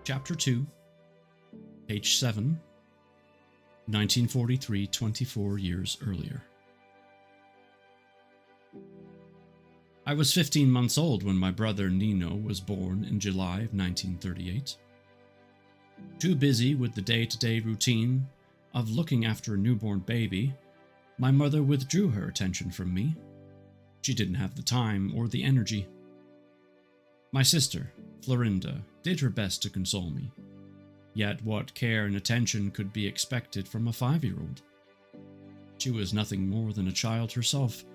Chapter 2, page 7, 1943, 24 years earlier. I was 15 months old when my brother Nino was born in July of 1938. Too busy with the day-to-day routine of looking after a newborn baby, my mother withdrew her attention from me. She didn't have the time or the energy. My sister, Florinda, did her best to console me. Yet what care and attention could be expected from a 5-year-old? She was nothing more than a child herself,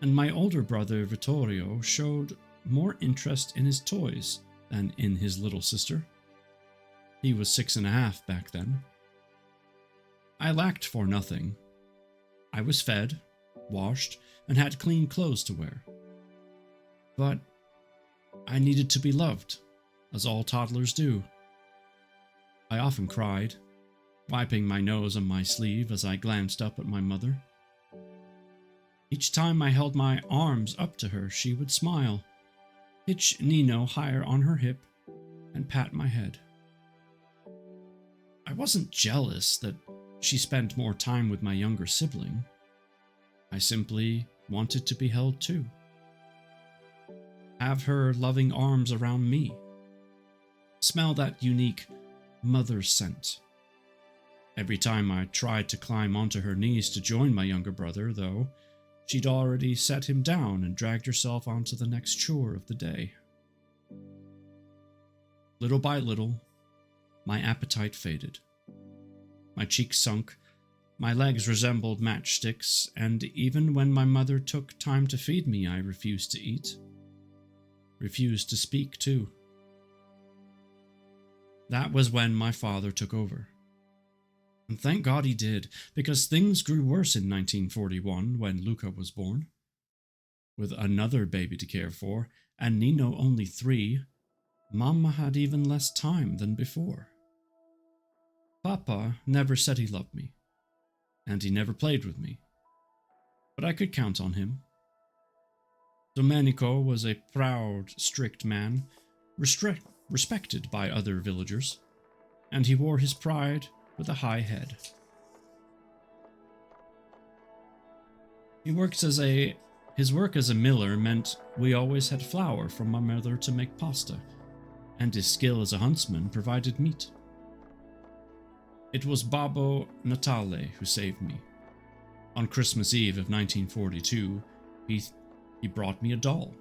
and my older brother Vittorio showed more interest in his toys than in his little sister. He was 6.5 back then. I lacked for nothing. I was fed, washed, and had clean clothes to wear. But I needed to be loved, as all toddlers do. I often cried, wiping my nose on my sleeve as I glanced up at my mother. Each time I held my arms up to her, she would smile, hitch Nino higher on her hip, and pat my head. I wasn't jealous that she spent more time with my younger sibling. I simply wanted to be held too. Have her loving arms around me. Smell that unique mother scent. Every time I tried to climb onto her knees to join my younger brother, though, she'd already set him down and dragged herself onto the next chore of the day. Little by little, my appetite faded. My cheeks sunk, my legs resembled matchsticks, and even when my mother took time to feed me, I refused to eat. Refused to speak, too. That was when my father took over. And thank God he did, because things grew worse in 1941 when Luca was born. With another baby to care for, and Nino only 3, Mama had even less time than before. Papa never said he loved me, and he never played with me, but I could count on him. Domenico was a proud, strict man, respected by other villagers, and he wore his pride with a high head. His work as a miller meant we always had flour from my mother to make pasta, and his skill as a huntsman provided meat. It was Babbo Natale who saved me. On Christmas Eve of 1942, he brought me a doll.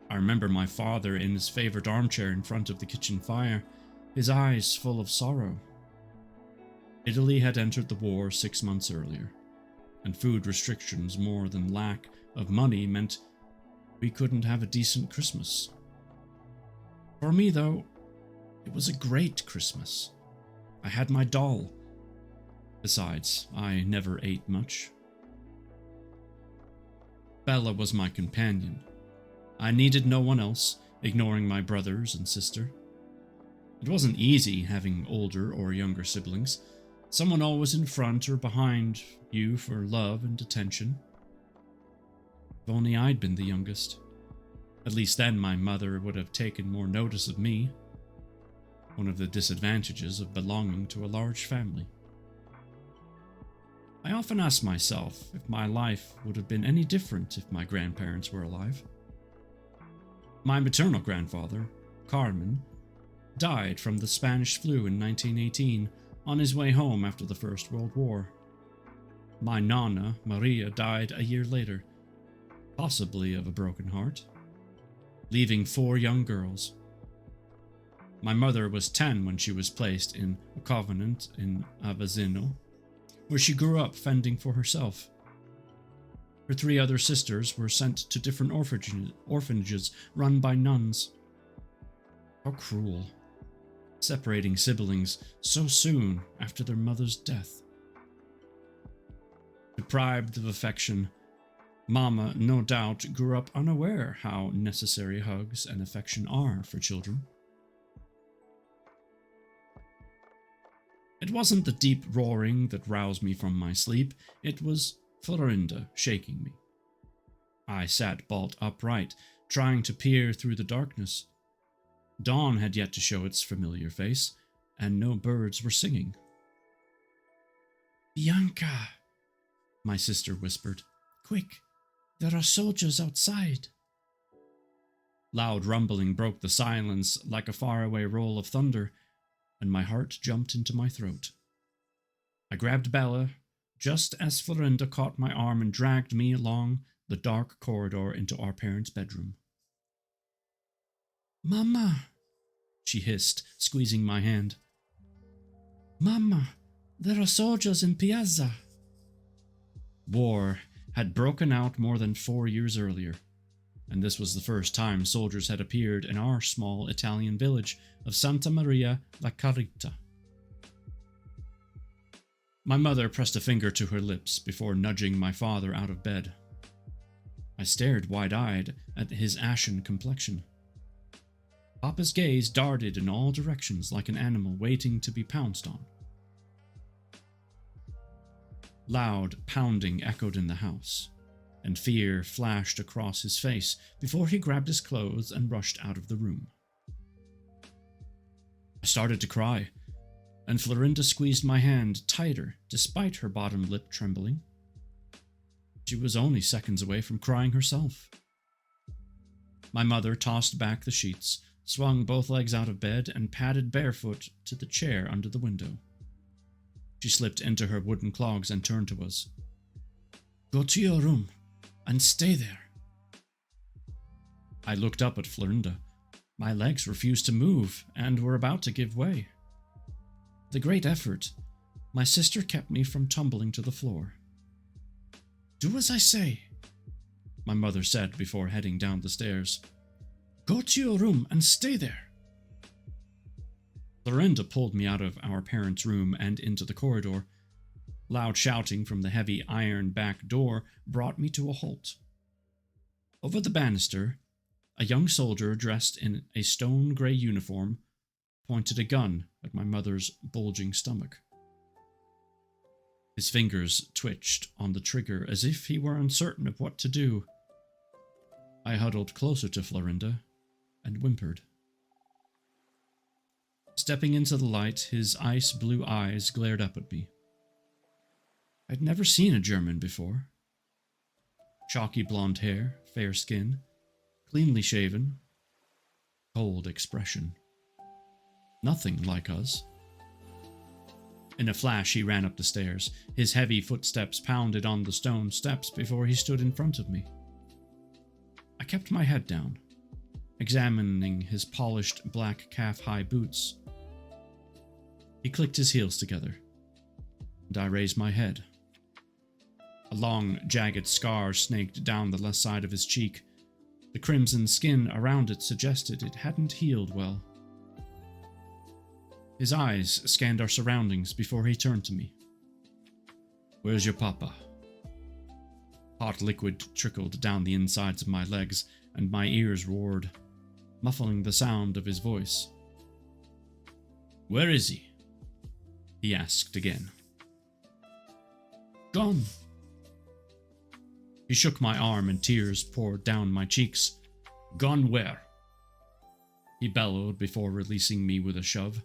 I remember my father in his favorite armchair in front of the kitchen fire, his eyes full of sorrow. Italy had entered the war 6 months earlier, and food restrictions more than lack of money meant we couldn't have a decent Christmas. For me, though, it was a great Christmas. I had my doll. Besides, I never ate much. Bella was my companion. I needed no one else, ignoring my brothers and sister. It wasn't easy having older or younger siblings, someone always in front or behind you for love and attention. If only I'd been the youngest. At least then my mother would have taken more notice of me. One of the disadvantages of belonging to a large family. I often ask myself if my life would have been any different if my grandparents were alive. My maternal grandfather, Carmen, died from the Spanish flu in 1918 on his way home after the First World War. My nonna, Maria, died a year later, possibly of a broken heart, leaving 4 young girls. My mother was 10 when she was placed in a convent in Avezzano, where she grew up fending for herself. Her 3 other sisters were sent to different orphanages run by nuns. How cruel, separating siblings so soon after their mother's death. Deprived of affection, Mama no doubt grew up unaware how necessary hugs and affection are for children. It wasn't the deep roaring that roused me from my sleep, it was Florinda shaking me. I sat bolt upright, trying to peer through the darkness. Dawn had yet to show its familiar face, and no birds were singing. "Bianca," my sister whispered. "Quick, there are soldiers outside." Loud rumbling broke the silence like a faraway roll of thunder, and my heart jumped into my throat. I grabbed Bella just as Florinda caught my arm and dragged me along the dark corridor into our parents' bedroom. "Mama," she hissed, squeezing my hand. "Mama, there are soldiers in Piazza." War had broken out more than 4 years earlier, and this was the first time soldiers had appeared in our small Italian village of Santa Maria la Carita. My mother pressed a finger to her lips before nudging my father out of bed. I stared wide-eyed at his ashen complexion. Papa's gaze darted in all directions like an animal waiting to be pounced on. Loud pounding echoed in the house, and fear flashed across his face before he grabbed his clothes and rushed out of the room. I started to cry, and Florinda squeezed my hand tighter despite her bottom lip trembling. She was only seconds away from crying herself. My mother tossed back the sheets, swung both legs out of bed, and padded barefoot to the chair under the window. She slipped into her wooden clogs and turned to us. "Go to your room and stay there." I looked up at Florinda. My legs refused to move and were about to give way. With a great effort, my sister kept me from tumbling to the floor. "Do as I say," my mother said before heading down the stairs. "Go to your room and stay there." Florinda pulled me out of our parents' room and into the corridor. Loud shouting from the heavy iron back door brought me to a halt. Over the banister, a young soldier dressed in a stone-gray uniform pointed a gun at my mother's bulging stomach. His fingers twitched on the trigger as if he were uncertain of what to do. I huddled closer to Florinda and whimpered. Stepping into the light, his ice-blue eyes glared up at me. I'd never seen a German before. Chalky blonde hair, fair skin, cleanly shaven, cold expression. Nothing like us. In a flash, he ran up the stairs. His heavy footsteps pounded on the stone steps before he stood in front of me. I kept my head down, examining his polished black calf-high boots. He clicked his heels together, and I raised my head. A long, jagged scar snaked down the left side of his cheek. The crimson skin around it suggested it hadn't healed well. His eyes scanned our surroundings before he turned to me. "Where's your papa?" Hot liquid trickled down the insides of my legs, and my ears roared, muffling the sound of his voice. "Where is he?" he asked again. "Gone." He shook my arm and tears poured down my cheeks. "Gone where?" he bellowed before releasing me with a shove.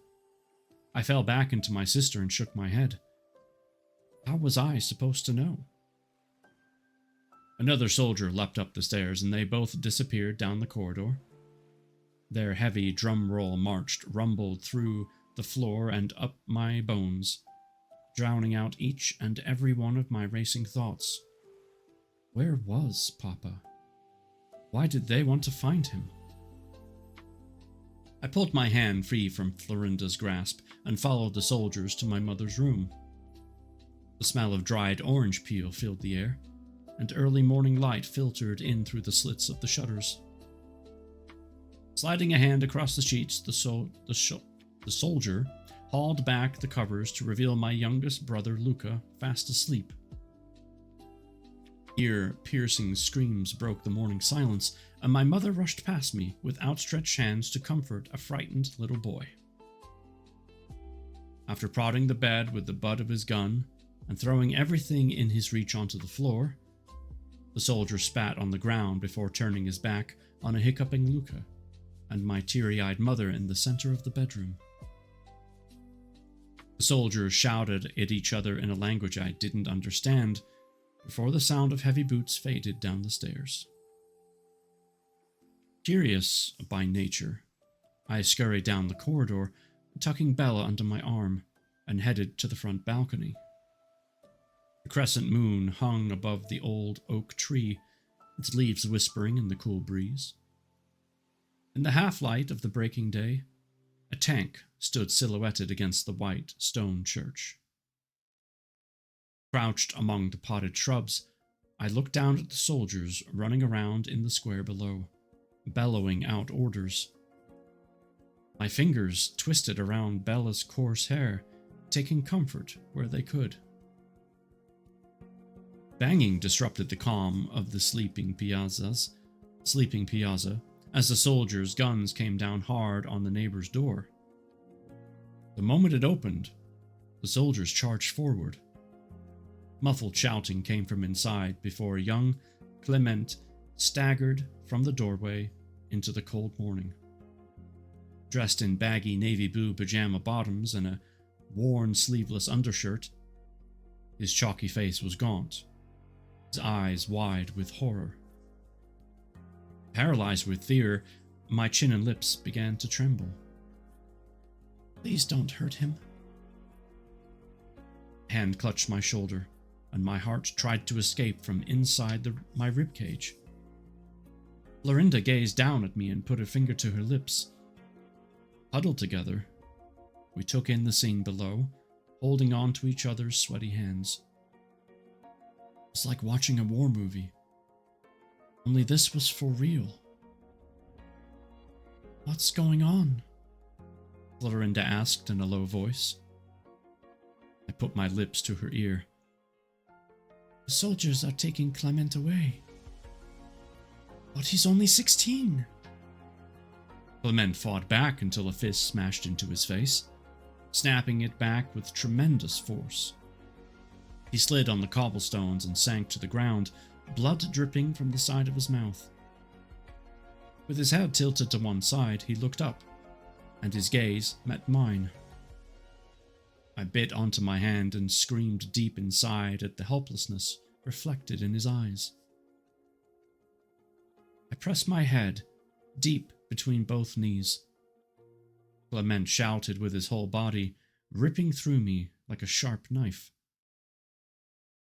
I fell back into my sister and shook my head. How was I supposed to know? Another soldier leapt up the stairs, and they both disappeared down the corridor. Their heavy drum roll march rumbled through the floor and up my bones, drowning out each and every one of my racing thoughts. Where was Papa? Why did they want to find him? I pulled my hand free from Florinda's grasp and followed the soldiers to my mother's room. The smell of dried orange peel filled the air, and early morning light filtered in through the slits of the shutters. Sliding a hand across the sheets, the soldier hauled back the covers to reveal my youngest brother Luca fast asleep. Ear-piercing screams broke the morning silence, and my mother rushed past me with outstretched hands to comfort a frightened little boy. After prodding the bed with the butt of his gun and throwing everything in his reach onto the floor, the soldier spat on the ground before turning his back on a hiccuping Luca. and my teary-eyed mother in the center of the bedroom. The soldiers shouted at each other in a language I didn't understand before the sound of heavy boots faded down the stairs. Curious by nature, I scurried down the corridor, tucking Bella under my arm, and headed to the front balcony. The crescent moon hung above the old oak tree, its leaves whispering in the cool breeze. In the half-light of the breaking day, a tank stood silhouetted against the white stone church. Crouched among the potted shrubs, I looked down at the soldiers running around in the square below, bellowing out orders. My fingers twisted around Bella's coarse hair, taking comfort where they could. Banging disrupted the calm of the sleeping piazza as the soldiers' guns came down hard on the neighbor's door. The moment it opened, the soldiers charged forward. Muffled shouting came from inside before young Clement staggered from the doorway into the cold morning. Dressed in baggy navy blue pajama bottoms and a worn sleeveless undershirt, his chalky face was gaunt, his eyes wide with horror. Paralyzed with fear, my chin and lips began to tremble. "Please don't hurt him." A hand clutched my shoulder, and my heart tried to escape from inside my ribcage. Florinda gazed down at me and put a finger to her lips. Huddled together, we took in the scene below, holding on to each other's sweaty hands. It was like watching a war movie, only this was for real. "What's going on?" Florinda asked in a low voice. I put my lips to her ear. "The soldiers are taking Clement away." "But he's only 16. Clement fought back until a fist smashed into his face, snapping it back with tremendous force. He slid on the cobblestones and sank to the ground, blood dripping from the side of his mouth. With his head tilted to one side, he looked up, and his gaze met mine. I bit onto my hand and screamed deep inside at the helplessness reflected in his eyes. I pressed my head deep between both knees. Clement shouted with his whole body, ripping through me like a sharp knife.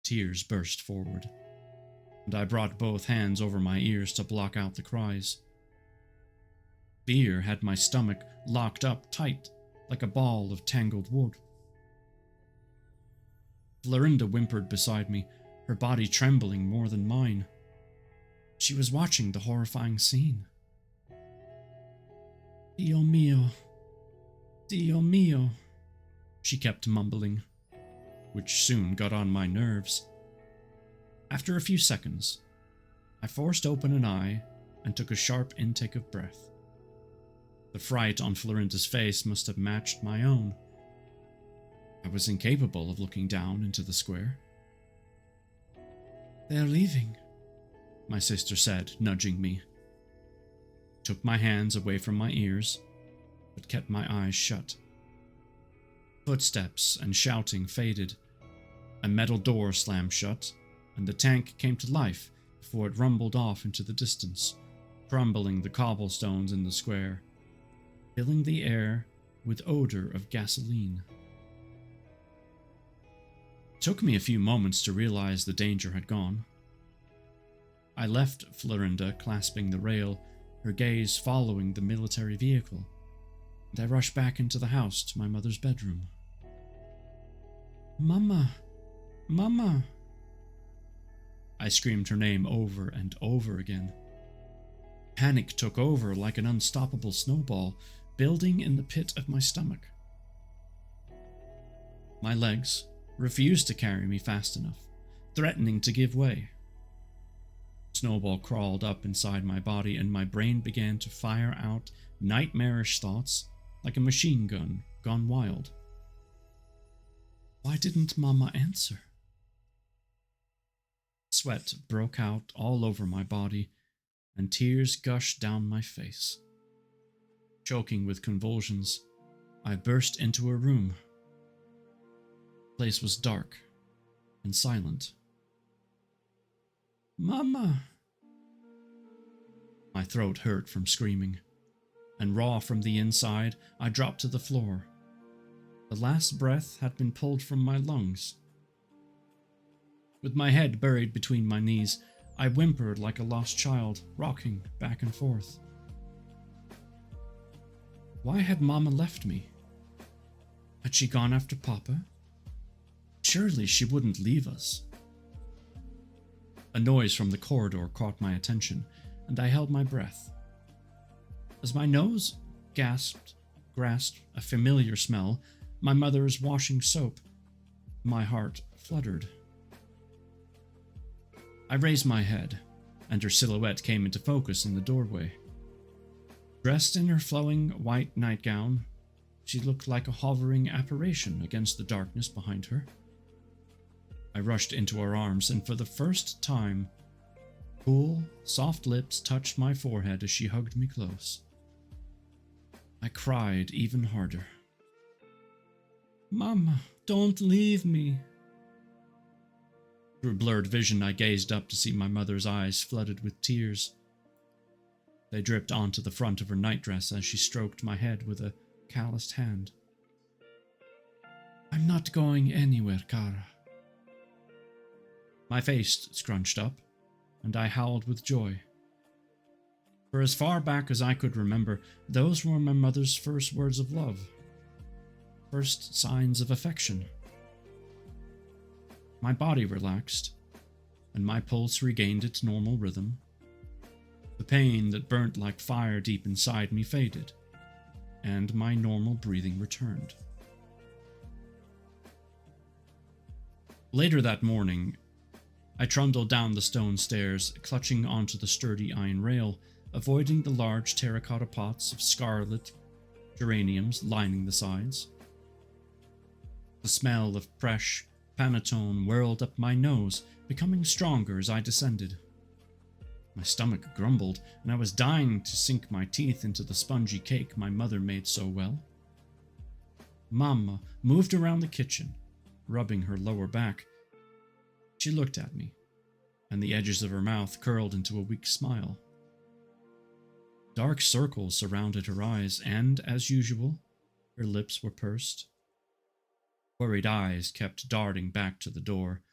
Tears burst forward, and I brought both hands over my ears to block out the cries. Fear had my stomach locked up tight like a ball of tangled wood. Florinda whimpered beside me, her body trembling more than mine. She was watching the horrifying scene. "Dio mio, Dio mio," she kept mumbling, which soon got on my nerves. After a few seconds, I forced open an eye and took a sharp intake of breath. The fright on Florinda's face must have matched my own. I was incapable of looking down into the square. "They're leaving," my sister said, nudging me. Took my hands away from my ears, but kept my eyes shut. Footsteps and shouting faded. A metal door slammed shut, and the tank came to life before it rumbled off into the distance, crumbling the cobblestones in the square, filling the air with odor of gasoline. It took me a few moments to realize the danger had gone. I left Florinda clasping the rail, her gaze following the military vehicle, and I rushed back into the house to my mother's bedroom. "Mama! Mama!" I screamed her name over and over again. Panic took over like an unstoppable snowball, building in the pit of my stomach. My legs refused to carry me fast enough, threatening to give way. Snowball crawled up inside my body, and my brain began to fire out nightmarish thoughts like a machine gun gone wild. Why didn't Mama answer? Sweat broke out all over my body, and tears gushed down my face. Choking with convulsions, I burst into her room. The place was dark and silent. "Mama!" My throat hurt from screaming, and raw from the inside, I dropped to the floor. The last breath had been pulled from my lungs. With my head buried between my knees, I whimpered like a lost child, rocking back and forth. Why had Mama left me? Had she gone after Papa? Surely she wouldn't leave us. A noise from the corridor caught my attention, and I held my breath. As my nose grasped a familiar smell, my mother's washing soap, my heart fluttered. I raised my head, and her silhouette came into focus in the doorway. Dressed in her flowing white nightgown, she looked like a hovering apparition against the darkness behind her. I rushed into her arms, and for the first time, cool, soft lips touched my forehead as she hugged me close. I cried even harder. "Mama, don't leave me." Through blurred vision, I gazed up to see my mother's eyes flooded with tears. They dripped onto the front of her nightdress as she stroked my head with a calloused hand. "I'm not going anywhere, Kara." My face scrunched up, and I howled with joy. For as far back as I could remember, those were my mother's first words of love, first signs of affection. My body relaxed, and my pulse regained its normal rhythm. The pain that burnt like fire deep inside me faded, and my normal breathing returned. Later that morning, I trundled down the stone stairs, clutching onto the sturdy iron rail, avoiding the large terracotta pots of scarlet geraniums lining the sides. The smell of fresh panettone whirled up my nose, becoming stronger as I descended. My stomach grumbled, and I was dying to sink my teeth into the spongy cake my mother made so well. Mama moved around the kitchen, rubbing her lower back. She looked at me, and the edges of her mouth curled into a weak smile. Dark circles surrounded her eyes, and, as usual, her lips were pursed. Worried eyes kept darting back to the door,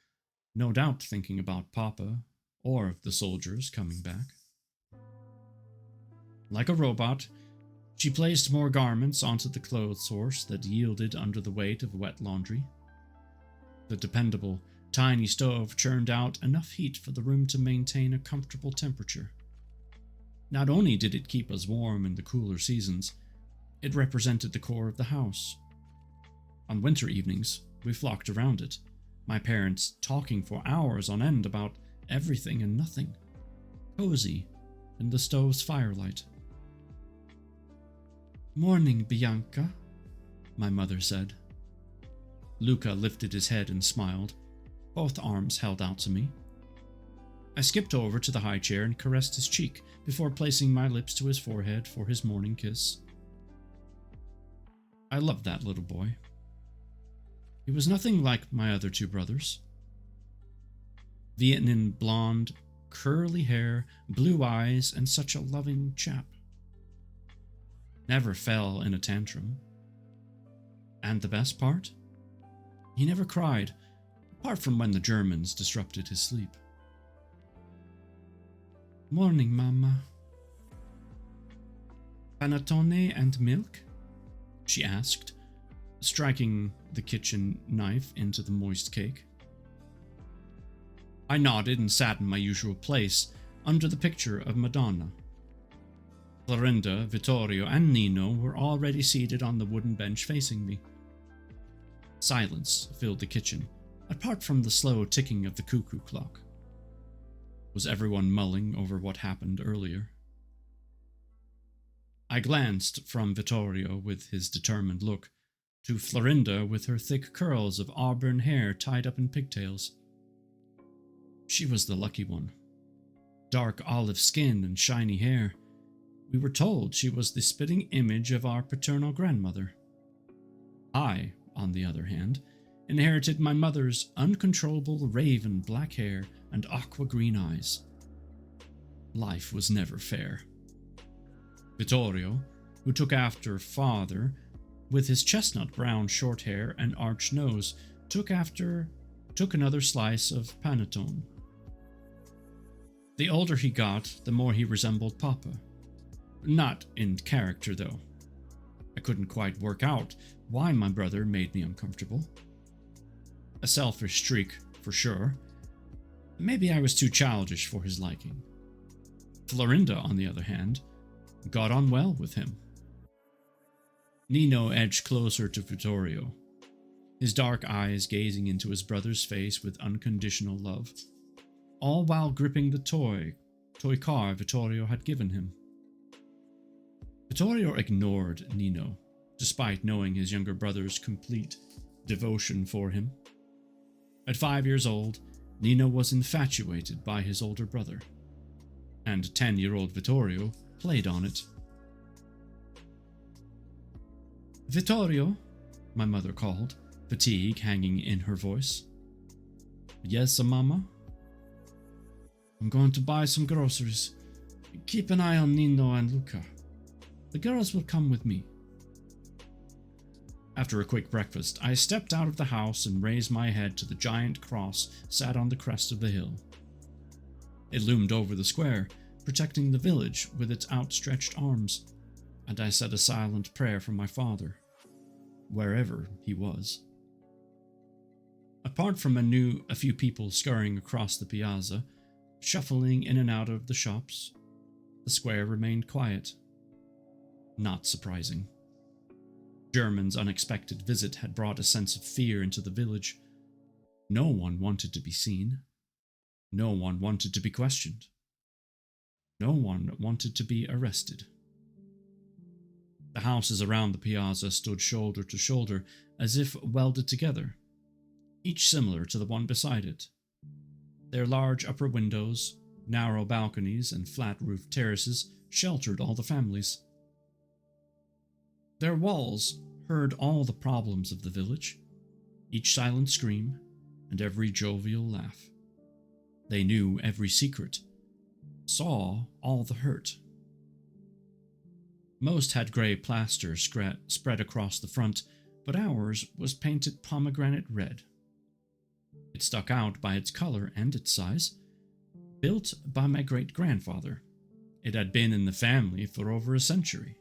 no doubt thinking about Papa or of the soldiers coming back. Like a robot, she placed more garments onto the clothes horse that yielded under the weight of wet laundry. The dependable, tiny stove churned out enough heat for the room to maintain a comfortable temperature. Not only did it keep us warm in the cooler seasons, it represented the core of the house. On winter evenings, we flocked around it, my parents talking for hours on end about everything and nothing, cozy in the stove's firelight. "Morning, Bianca," my mother said. Luca lifted his head and smiled, both arms held out to me. I skipped over to the high chair and caressed his cheek before placing my lips to his forehead for his morning kiss. I loved that little boy. He was nothing like my other two brothers. Vietnam blonde, curly hair, blue eyes, and such a loving chap. Never fell in a tantrum. And the best part? He never cried, apart from when the Germans disrupted his sleep. "Morning, Mama." "Panettone and milk?" she asked, striking the kitchen knife into the moist cake. I nodded and sat in my usual place, under the picture of Madonna. Florinda, Vittorio, and Nino were already seated on the wooden bench facing me. Silence filled the kitchen, apart from the slow ticking of the cuckoo clock. Was everyone mulling over what happened earlier? I glanced from Vittorio with his determined look to Florinda with her thick curls of auburn hair tied up in pigtails. She was the lucky one. Dark olive skin and shiny hair, We were told she was the spitting image of our paternal grandmother. I, on the other hand, inherited my mother's uncontrollable raven black hair and aqua green eyes. Life was never fair. Vittorio, who took after father, with his chestnut brown short hair and arched nose, took another slice of panettone. The older he got, the more he resembled Papa. Not in character, though. I couldn't quite work out why my brother made me uncomfortable. A selfish streak, for sure. Maybe I was too childish for his liking. Florinda, on the other hand, got on well with him. Nino edged closer to Vittorio, his dark eyes gazing into his brother's face with unconditional love, all while gripping the toy car Vittorio had given him. Vittorio ignored Nino, despite knowing his younger brother's complete devotion for him. At 5 years old, Nino was infatuated by his older brother, and 10-year-old Vittorio played on it. "Vittorio," my mother called, fatigue hanging in her voice. "Yes, Mama?" "I'm going to buy some groceries. Keep an eye on Nino and Luca. The girls will come with me." After a quick breakfast, I stepped out of the house and raised my head to the giant cross set on the crest of the hill. It loomed over the square, protecting the village with its outstretched arms, and I said a silent prayer for my father, wherever he was. Apart from a few people scurrying across the piazza, shuffling in and out of the shops, the square remained quiet. Not surprising. German's unexpected visit had brought a sense of fear into the village. No one wanted to be seen. No one wanted to be questioned. No one wanted to be arrested. The houses around the piazza stood shoulder to shoulder, as if welded together, each similar to the one beside it. Their large upper windows, narrow balconies, and flat-roofed terraces sheltered all the families. Their walls heard all the problems of the village, each silent scream, and every jovial laugh. They knew every secret, saw all the hurt. Most had grey plaster spread across the front, but ours was painted pomegranate red. It stuck out by its color and its size. Built by my great-grandfather, it had been in the family for over a century.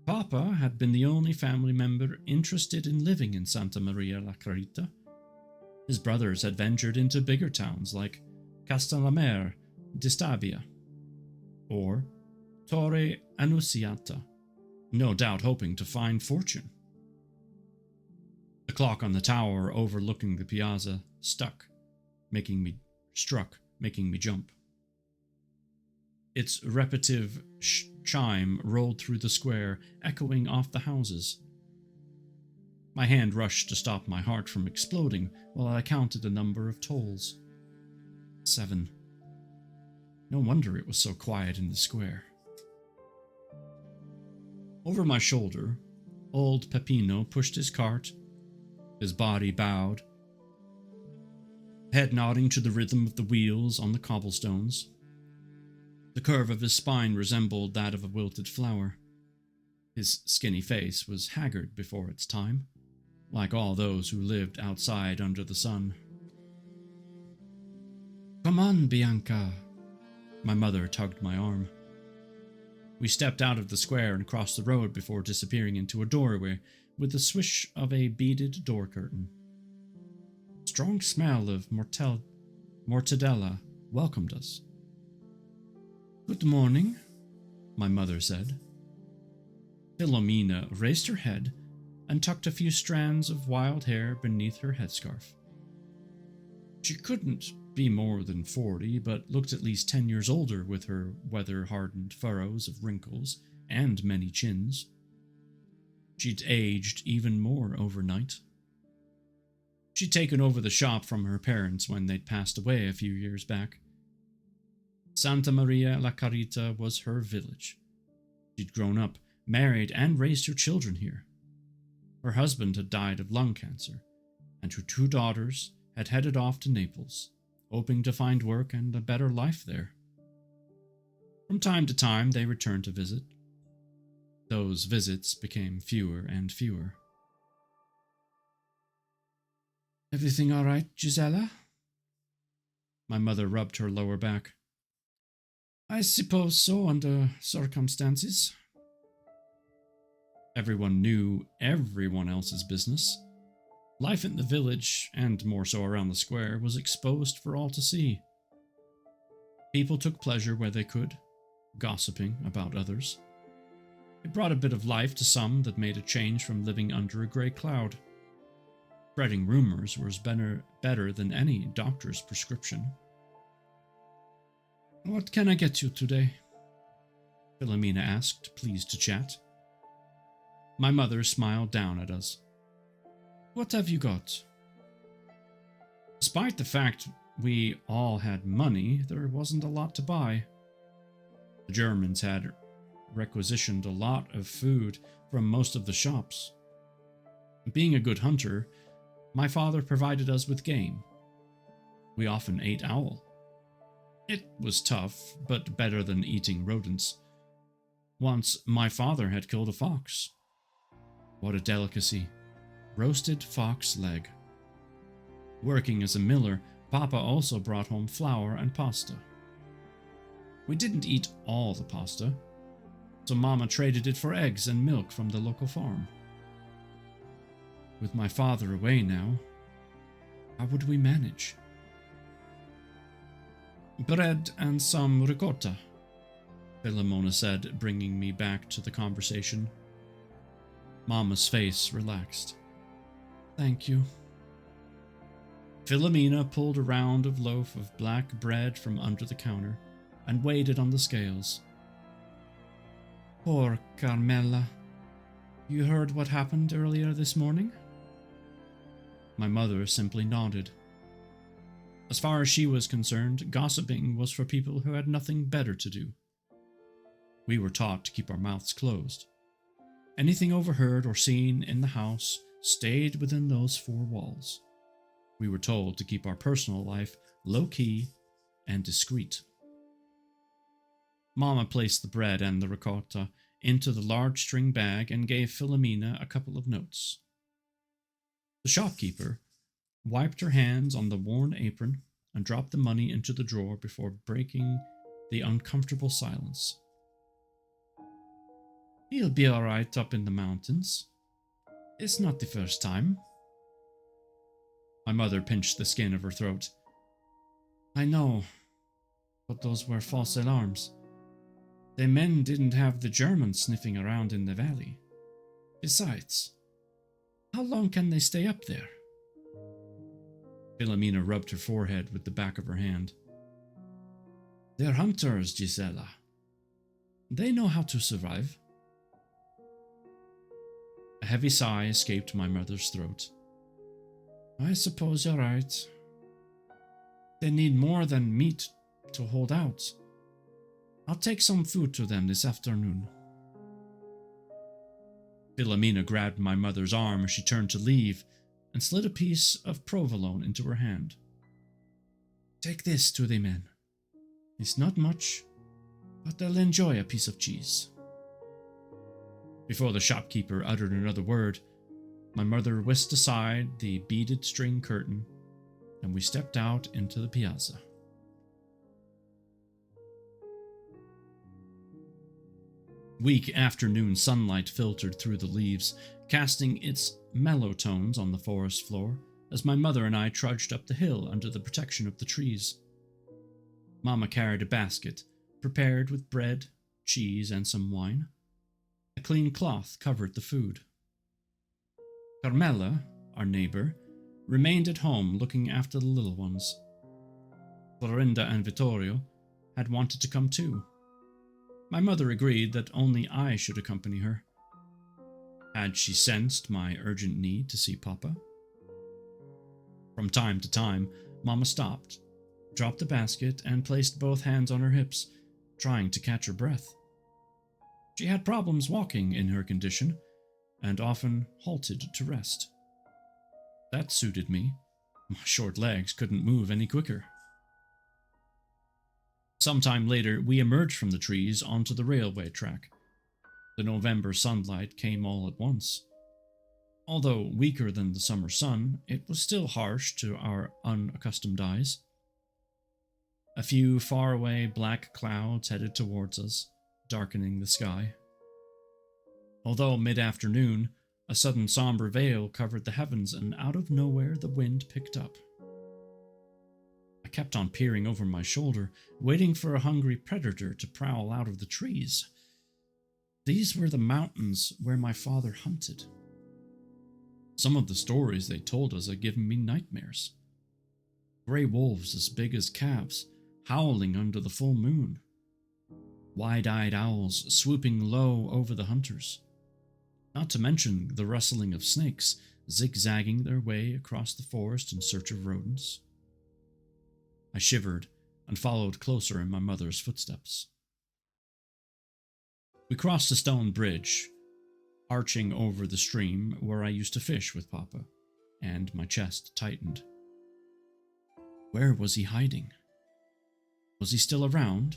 Papa had been the only family member interested in living in Santa Maria la Clarita. His brothers had ventured into bigger towns like Castellamare di Stabia or Torre Annunziata, no doubt hoping to find fortune. The clock on the tower overlooking the piazza struck, making me jump. Its repetitive chime rolled through the square, echoing off the houses. My hand rushed to stop my heart from exploding while I counted the number of tolls. 7. No wonder it was so quiet in the square. Over my shoulder, old Peppino pushed his cart, his body bowed, head nodding to the rhythm of the wheels on the cobblestones. The curve of his spine resembled that of a wilted flower. His skinny face was haggard before its time, like all those who lived outside under the sun. "Come on, Bianca." My mother tugged my arm. We stepped out of the square and crossed the road before disappearing into a doorway with the swish of a beaded door curtain. A strong smell of mortadella welcomed us. "Good morning," my mother said. Philomena raised her head and tucked a few strands of wild hair beneath her headscarf. She couldn't be more than 40, but looked at least 10 years older with her weather-hardened furrows of wrinkles and many chins. She'd aged even more overnight. She'd taken over the shop from her parents when they'd passed away a few years back. Santa Maria la Carita was her village. She'd grown up, married, and raised her children here. Her husband had died of lung cancer, and her 2 daughters had headed off to Naples, hoping to find work and a better life there. From time to time, they returned to visit. Those visits became fewer and fewer. "Everything all right, Gisela?" My mother rubbed her lower back. "I suppose so, under circumstances." Everyone knew everyone else's business. Life in the village, and more so around the square, was exposed for all to see. People took pleasure where they could, gossiping about others. It brought a bit of life to some that made a change from living under a grey cloud. Spreading rumors was better than any doctor's prescription. "What can I get you today?" Philomena asked, pleased to chat. My mother smiled down at us. "What have you got?" Despite the fact we all had money, there wasn't a lot to buy. The Germans had requisitioned a lot of food from most of the shops. Being a good hunter, my father provided us with game. We often ate owl. It was tough, but better than eating rodents. Once, my father had killed a fox. What a delicacy. Roasted fox leg. Working as a miller, Papa also brought home flour and pasta. We didn't eat all the pasta, so Mama traded it for eggs and milk from the local farm. With my father away now, how would we manage? "Bread and some ricotta," Philomena said, bringing me back to the conversation. Mama's face relaxed. "Thank you." Philomena pulled a round of loaf of black bread from under the counter and weighed it on the scales. "Poor Carmela. You heard what happened earlier this morning?" My mother simply nodded. As far as she was concerned, gossiping was for people who had nothing better to do. We were taught to keep our mouths closed. Anything overheard or seen in the house stayed within those 4 walls. We were told to keep our personal life low-key and discreet. Mama placed the bread and the ricotta into the large string bag and gave Philomena a couple of notes. The shopkeeper wiped her hands on the worn apron and dropped the money into the drawer before breaking the uncomfortable silence. "He'll be all right up in the mountains. It's not the first time." My mother pinched the skin of her throat. "I know, but those were false alarms. The men didn't have the Germans sniffing around in the valley. Besides, how long can they stay up there?" Philomena rubbed her forehead with the back of her hand. "They're hunters, Gisela. They know how to survive." A heavy sigh escaped my mother's throat. "I suppose you're right. They need more than meat to hold out. I'll take some food to them this afternoon." Philomena grabbed my mother's arm as she turned to leave and slid a piece of provolone into her hand. "Take this to the men. It's not much, but they'll enjoy a piece of cheese." Before the shopkeeper uttered another word, my mother whisked aside the beaded string curtain, and we stepped out into the piazza. Weak afternoon sunlight filtered through the leaves, casting its mellow tones on the forest floor as my mother and I trudged up the hill under the protection of the trees. Mama carried a basket, prepared with bread, cheese, and some wine. A clean cloth covered the food. Carmela, our neighbor, remained at home looking after the little ones. Florinda and Vittorio had wanted to come too. My mother agreed that only I should accompany her. Had she sensed my urgent need to see Papa? From time to time, Mama stopped, dropped the basket, and placed both hands on her hips, trying to catch her breath. She had problems walking in her condition, and often halted to rest. That suited me. My short legs couldn't move any quicker. Sometime later, we emerged from the trees onto the railway track. The November sunlight came all at once. Although weaker than the summer sun, it was still harsh to our unaccustomed eyes. A few faraway black clouds headed towards us, darkening the sky. Although mid-afternoon, a sudden somber veil covered the heavens, and out of nowhere the wind picked up. I kept on peering over my shoulder, waiting for a hungry predator to prowl out of the trees. These were the mountains where my father hunted. Some of the stories they told us had given me nightmares. Grey wolves as big as calves, howling under the full moon. Wide-eyed owls swooping low over the hunters. Not to mention the rustling of snakes zigzagging their way across the forest in search of rodents. I shivered and followed closer in my mother's footsteps. We crossed a stone bridge, arching over the stream where I used to fish with Papa, and my chest tightened. Where was he hiding? Was he still around,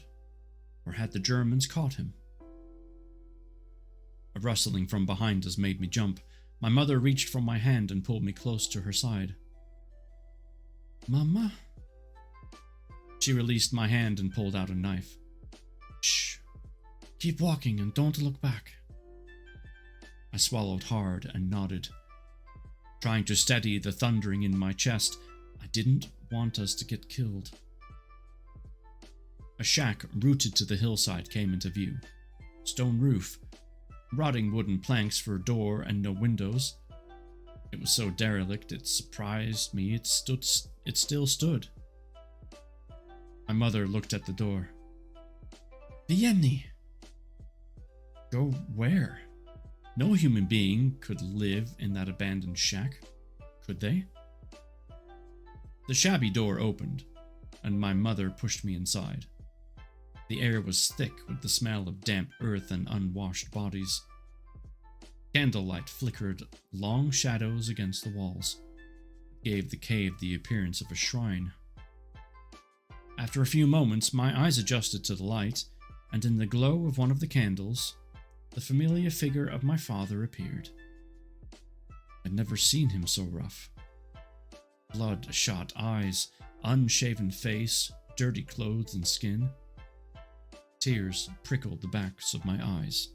or had the Germans caught him? A rustling from behind us made me jump. My mother reached for my hand and pulled me close to her side. Mama? She released my hand and pulled out a knife. Shh. Keep walking and don't look back. I swallowed hard and nodded, trying to steady the thundering in my chest. I didn't want us to get killed. A shack rooted to the hillside came into view. Stone roof, rotting wooden planks for a door and no windows. It was so derelict it surprised me it still stood. My mother looked at the door. Vienni! Go where? No human being could live in that abandoned shack, could they? The shabby door opened, and my mother pushed me inside. The air was thick with the smell of damp earth and unwashed bodies. Candlelight flickered long shadows against the walls. It gave the cave the appearance of a shrine. After a few moments, my eyes adjusted to the light, and in the glow of one of the candles, the familiar figure of my father appeared. I'd never seen him so rough. Bloodshot eyes, unshaven face, dirty clothes and skin. Tears prickled the backs of my eyes.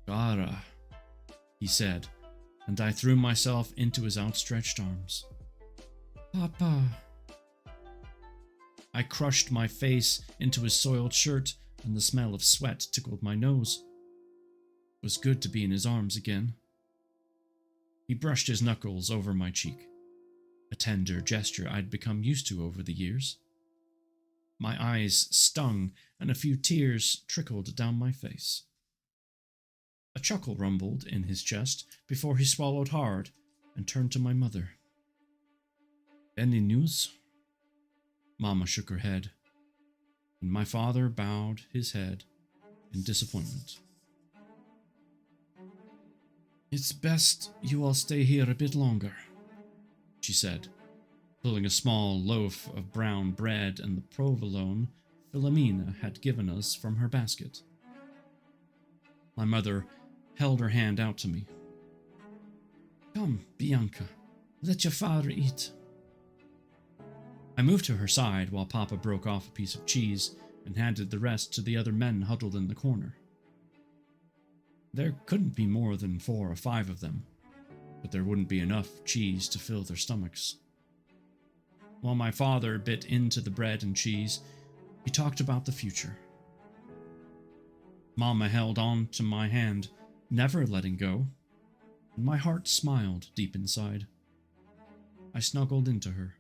Gara, he said, and I threw myself into his outstretched arms. Papa. I crushed my face into his soiled shirt, and the smell of sweat tickled my nose. It was good to be in his arms again. He brushed his knuckles over my cheek, a tender gesture I'd become used to over the years. My eyes stung, and a few tears trickled down my face. A chuckle rumbled in his chest before he swallowed hard and turned to my mother. Any news? Mama shook her head, and my father bowed his head in disappointment. It's best you all stay here a bit longer, she said, pulling a small loaf of brown bread and the provolone Philomena had given us from her basket. My mother held her hand out to me. Come, Bianca, let your father eat. I moved to her side while Papa broke off a piece of cheese and handed the rest to the other men huddled in the corner. There couldn't be more than 4 or 5 of them, but there wouldn't be enough cheese to fill their stomachs. While my father bit into the bread and cheese, he talked about the future. Mama held on to my hand, never letting go, and my heart smiled deep inside. I snuggled into her,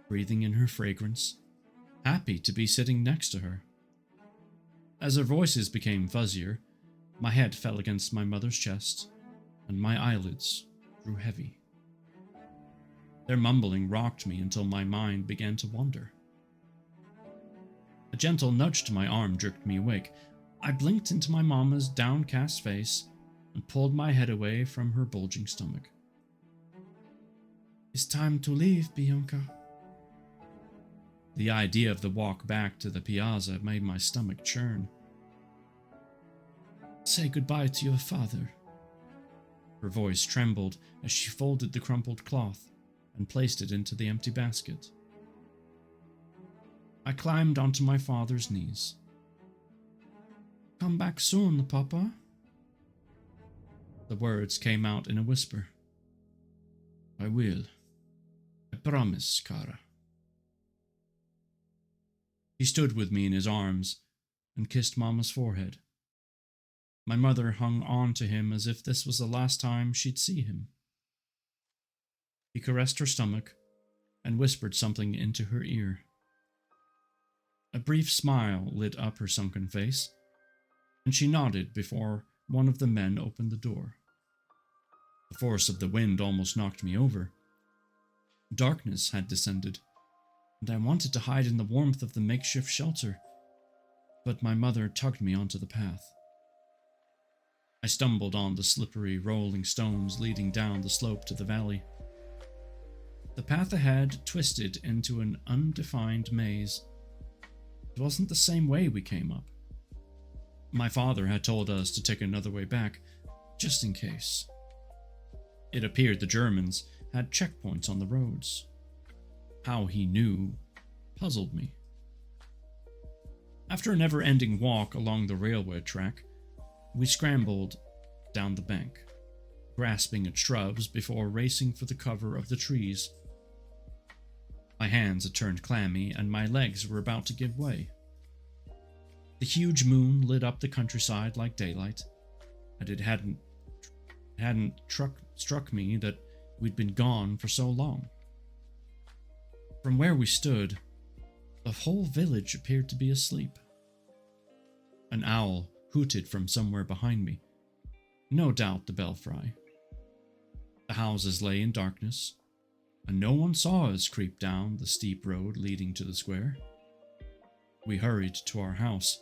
breathing in her fragrance, happy to be sitting next to her. As our voices became fuzzier, my head fell against my mother's chest, and my eyelids grew heavy. Their mumbling rocked me until my mind began to wander. A gentle nudge to my arm jerked me awake. I blinked into my mama's downcast face and pulled my head away from her bulging stomach. "It's time to leave, Bianca." The idea of the walk back to the piazza made my stomach churn. "Say goodbye to your father." Her voice trembled as she folded the crumpled cloth and placed it into the empty basket. I climbed onto my father's knees. "Come back soon, Papa." The words came out in a whisper. "I will. I promise, Cara." He stood with me in his arms and kissed Mama's forehead. My mother hung on to him as if this was the last time she'd see him. He caressed her stomach and whispered something into her ear. A brief smile lit up her sunken face, and she nodded before one of the men opened the door. The force of the wind almost knocked me over. Darkness had descended, and I wanted to hide in the warmth of the makeshift shelter, but my mother tugged me onto the path. I stumbled on the slippery, rolling stones leading down the slope to the valley. The path ahead twisted into an undefined maze. It wasn't the same way we came up. My father had told us to take another way back, just in case. It appeared the Germans had checkpoints on the roads. How he knew puzzled me. After a never-ending walk along the railway track, we scrambled down the bank, grasping at shrubs before racing for the cover of the trees. My hands had turned clammy, and my legs were about to give way. The huge moon lit up the countryside like daylight, and it hadn't struck me that we'd been gone for so long. From where we stood, the whole village appeared to be asleep. An owl hooted from somewhere behind me, no doubt the belfry. The houses lay in darkness, and no one saw us creep down the steep road leading to the square. We hurried to our house,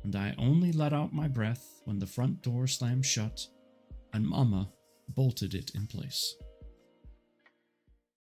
and I only let out my breath when the front door slammed shut and Mama bolted it in place.